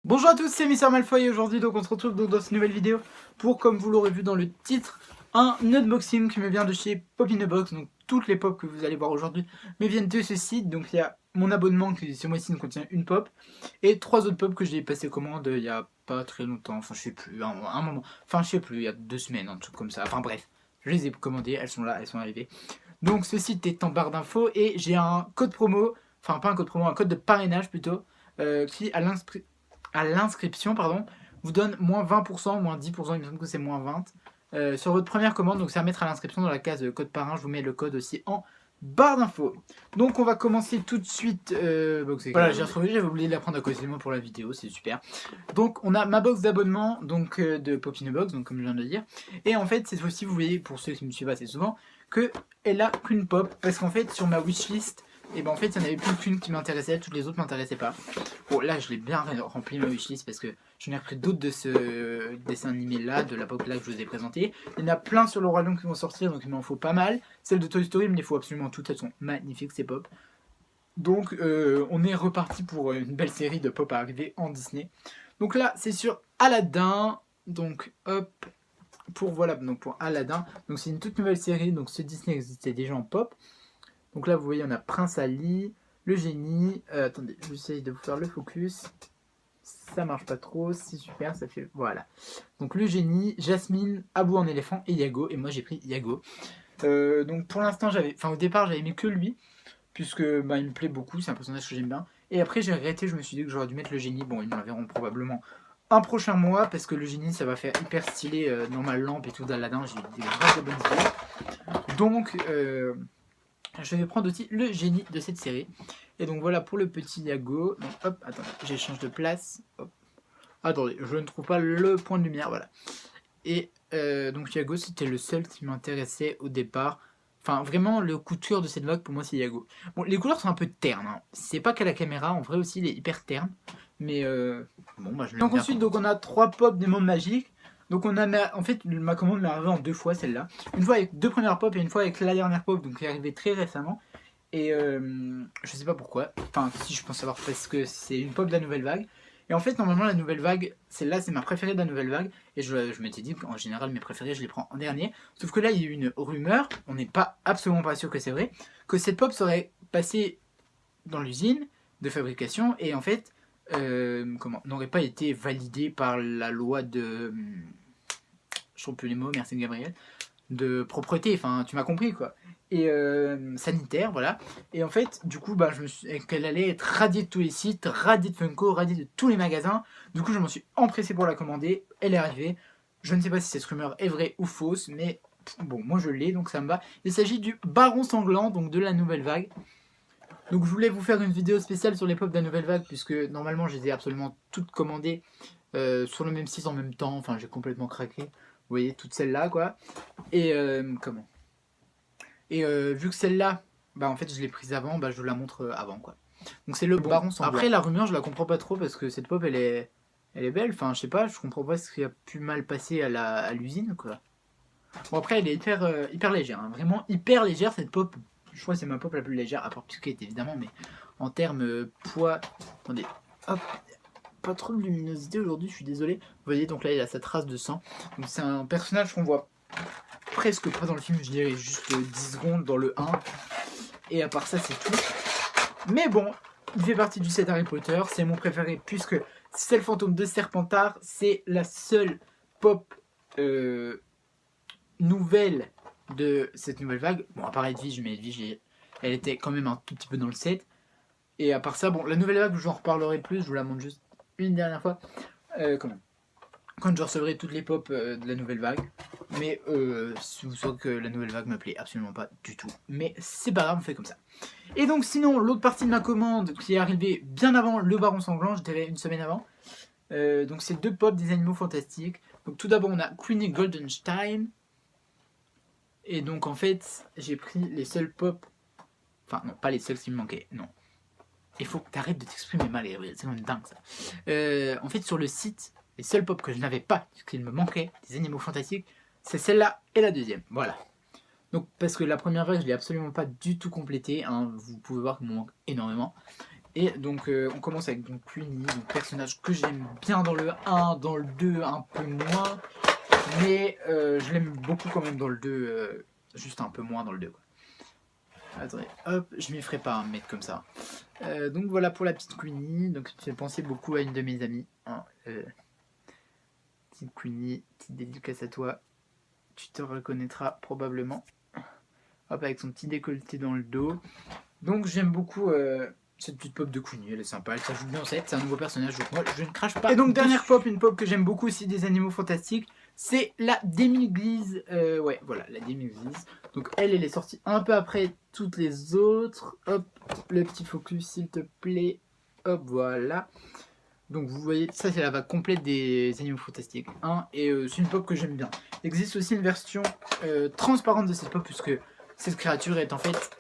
Bonjour à tous, c'est Mister Malfoy et aujourd'hui donc on se retrouve donc dans cette nouvelle vidéo pour, comme vous l'aurez vu dans le titre, un unboxing qui me vient de chez Pop in a Box. Donc toutes les pop que vous allez voir aujourd'hui me viennent de ce site. Donc il y a mon abonnement qui ce mois-ci ne contient une pop et 3 autres pop que j'ai passé commande il y a pas très longtemps, enfin je sais plus, un moment, enfin je sais plus, il y a 2 semaines, un truc comme ça, enfin bref, je les ai commandées, elles sont là, elles sont arrivées. Donc ce site est en barre d'infos et j'ai un code promo, enfin pas un code promo, un code de parrainage plutôt, qui à l'inscription pardon, vous donne moins 20%, moins 10%, il me semble que c'est moins 20 sur votre première commande. Donc c'est à mettre à l'inscription dans la case code parrain. Je vous mets le code aussi en barre d'infos. Donc on va commencer tout de suite. Voilà, j'ai retrouvé, j'avais oublié de la prendre à côté de moi pour la vidéo, c'est super. Donc on a ma box d'abonnement donc de Pop in a Box, donc comme je viens de le dire. Et en fait cette fois-ci vous voyez, pour ceux qui me suivent assez souvent, que elle a qu'une pop, parce qu'en fait sur ma wishlist, et ben en fait il n'y en avait plus qu'une qui m'intéressait, toutes les autres m'intéressaient pas. Bon là je l'ai bien rempli ma wishlist parce que j'en ai repris d'autres de ce dessin animé là, de la pop là que je vous ai présenté. Il y en a plein sur le Roi Lion qui vont sortir, donc il m'en faut pas mal. Celles de Toy Story il me les faut absolument toutes, elles sont magnifiques ces pop. Donc on est reparti pour une belle série de pop à arriver en Disney. Donc là c'est sur Aladdin, donc hop, pour voilà, donc pour Aladdin. Donc c'est une toute nouvelle série, donc ce Disney existait déjà en pop. Donc là, vous voyez, on a Prince Ali, le génie. Attendez, j'essaye de vous faire le focus. Ça marche pas trop, c'est super, ça fait... Voilà. Donc le génie, Jasmine, Abou en éléphant et Yago. Et moi, j'ai pris Yago. Donc pour l'instant, au départ, j'avais aimé que lui. Puisque bah, il me plaît beaucoup, c'est un personnage que j'aime bien. Et après, j'ai regretté, je me suis dit que j'aurais dû mettre le génie. Bon, ils me l'enverront probablement un prochain mois. Parce que le génie, ça va faire hyper stylé dans ma lampe et tout d'Aladin. J'ai eu des vraies bonnes idées. Donc... je vais prendre aussi le génie de cette série. Et donc voilà pour le petit Yago. Donc hop, attendez, j'échange de place. Hop. Attendez, je ne trouve pas le point de lumière, voilà. Et donc Yago, c'était le seul qui m'intéressait au départ. Enfin, vraiment, le coup de cœur de cette vague, pour moi, c'est Yago. Bon, les couleurs sont un peu ternes. Hein. C'est pas qu'à la caméra, en vrai aussi, il est hyper terne. Mais bon, bah je l'aime bien. Donc ensuite, donc, on a 3 pop des mondes magiques. Donc on a, en fait, ma commande m'est arrivée en 2 fois, celle-là. Une fois avec 2 premières pop et une fois avec la dernière pop, donc qui est arrivée très récemment. Et je sais pas pourquoi. Enfin, si je pense savoir, parce que c'est une pop de la nouvelle vague. Et en fait, normalement, la nouvelle vague, celle-là, c'est ma préférée de la nouvelle vague. Et je m'étais dit qu'en général, mes préférés, je les prends en dernier. Sauf que là, il y a eu une rumeur, on n'est pas absolument pas sûr que c'est vrai, que cette pop serait passée dans l'usine de fabrication et en fait, n'aurait pas été validée par la loi de... je trouve plus les mots, merci Gabriel, de propreté, enfin tu m'as compris quoi, et sanitaire, voilà. Et en fait, du coup, bah, je me suis qu'elle allait être radiée de tous les sites, radiée de Funko, radiée de tous les magasins. Du coup, je m'en suis empressé pour la commander, elle est arrivée. Je ne sais pas si cette rumeur est vraie ou fausse, mais bon, moi je l'ai, donc ça me va. Il s'agit du Baron Sanglant, donc de la nouvelle vague. Donc je voulais vous faire une vidéo spéciale sur les pop de la nouvelle vague, puisque normalement je les ai absolument toutes commandées sur le même site en même temps, enfin j'ai complètement craqué. Vous voyez, toutes celles-là, quoi. Et vu que celle-là, bah en fait je l'ai prise avant, bah je vous la montre avant, quoi. Donc c'est le Baron Sanglant. Après la rumeur, je la comprends pas trop parce que cette pop elle est belle. Enfin je sais pas, je comprends pas ce qui a pu mal passer à l'usine, quoi. Bon après elle est hyper légère, hein. Vraiment hyper légère cette pop. Je crois que c'est ma pop la plus légère, à part Pisquette évidemment, mais en termes poids. Attendez, hop, pas trop de luminosité aujourd'hui, je suis désolé. Vous voyez, donc là il a sa trace de sang. Donc c'est un personnage qu'on voit presque pas dans le film, je dirais juste 10 secondes dans le 1. Et à part ça, c'est tout. Mais bon, il fait partie du set Harry Potter, c'est mon préféré puisque c'est le fantôme de Serpentard, c'est la seule pop nouvelle de cette nouvelle vague. Bon, à part Edwige, mais Edwige, elle était quand même un tout petit peu dans le set. Et à part ça, bon, la nouvelle vague, j'en reparlerai plus, je vous la montre juste une dernière fois. Quand je recevrai toutes les pop de la nouvelle vague. Mais vous saurez que la nouvelle vague me plaît absolument pas du tout. Mais c'est pas grave, on fait comme ça. Et donc sinon, l'autre partie de ma commande qui est arrivée bien avant le Baron Sanglant, je dirais une semaine avant. Donc c'est 2 pop des animaux fantastiques. Donc tout d'abord on a Queenie Goldenstein. Et donc en fait, j'ai pris les seuls pop. Enfin non, pas les seuls qui me manquaient, non. Il faut que tu arrêtes de t'exprimer mal, c'est quand même dingue ça. En fait sur le site, les seuls pop que je n'avais pas, qu'il me manquait, des animaux fantastiques, c'est celle-là et la deuxième, voilà. Donc parce que la première vague je l'ai absolument pas du tout complétée, hein. Vous pouvez voir qu'il me manque énormément. Et donc on commence avec donc Queenie, donc personnage que j'aime bien dans le 1, dans le 2 un peu moins, mais je l'aime beaucoup quand même dans le 2, juste un peu moins dans le 2 quoi. Attendez, hop, je m'y ferai pas un mec comme ça. Donc voilà pour la petite Queenie, donc ça me fait penser beaucoup à une de mes amies. Hein, petite Queenie, petite dédicace à toi, tu te reconnaîtras probablement. Hop, avec son petit décolleté dans le dos. Donc j'aime beaucoup cette petite pop de Queenie, elle est sympa, elle s'ajoute bien au set, c'est un nouveau personnage, donc moi je ne crache pas. Et donc dernière pop, une pop que j'aime beaucoup aussi des animaux fantastiques, c'est la Demi-Grise, ouais voilà, la Demi-Grise. Donc elle est sortie un peu après toutes les autres. Hop, le petit focus s'il te plaît, hop voilà. Donc vous voyez, ça c'est la vague complète des animaux fantastiques, hein, et c'est une pop que j'aime bien. Il existe aussi une version transparente de cette pop, puisque cette créature est en fait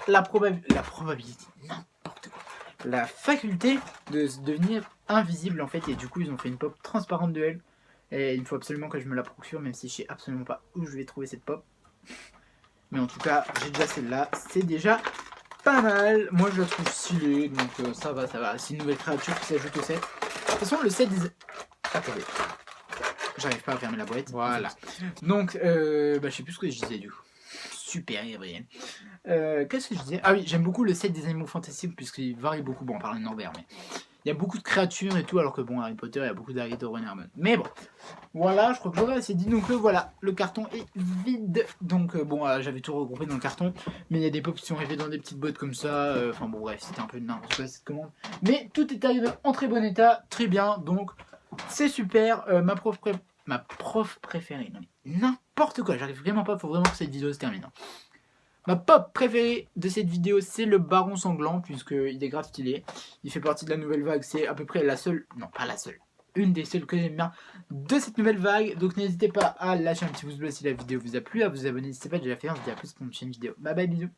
la probabilité, n'importe quoi, la faculté de se devenir invisible en fait, et du coup ils ont fait une pop transparente de elle, et il faut absolument que je me la procure, même si je sais absolument pas où je vais trouver cette pop, mais en tout cas j'ai déjà celle-là, c'est déjà pas mal, moi je la trouve stylée, donc ça va, c'est une nouvelle créature qui s'ajoute au set. De toute façon le set des... Attendez, j'arrive pas à fermer la boîte, voilà, donc je sais plus ce que je disais du coup. Super Gabriel. Qu'est-ce que je disais? Ah oui, j'aime beaucoup le set des animaux fantastiques puisqu'il varie beaucoup. Bon, on parle de Norbert, mais il y a beaucoup de créatures et tout, alors que bon, Harry Potter, il y a beaucoup d'Harry Potter et Hermione. Mais bon, voilà, je crois que j'aurais assez dit. Donc voilà, le carton est vide. Donc bon, j'avais tout regroupé dans le carton, mais il y a des pops qui sont arrivés dans des petites boîtes comme ça. Enfin bon, bref, c'était un peu de n'importe quoi cette commande. Mais tout est arrivé en très bon état, très bien. Donc c'est super. Ma prof préférée, non mais n'importe quoi, j'arrive vraiment pas, faut vraiment que cette vidéo se termine. Hein. Ma pop préférée de cette vidéo, c'est le Baron Sanglant, puisqu'il est grave stylé. Il fait partie de la nouvelle vague, c'est à peu près la seule, non pas la seule, une des seules que j'aime bien de cette nouvelle vague. Donc n'hésitez pas à lâcher un petit pouce bleu si la vidéo vous a plu, à vous abonner si ce n'est pas déjà fait. On se dit à plus pour une prochaine vidéo. Bye bye, bisous.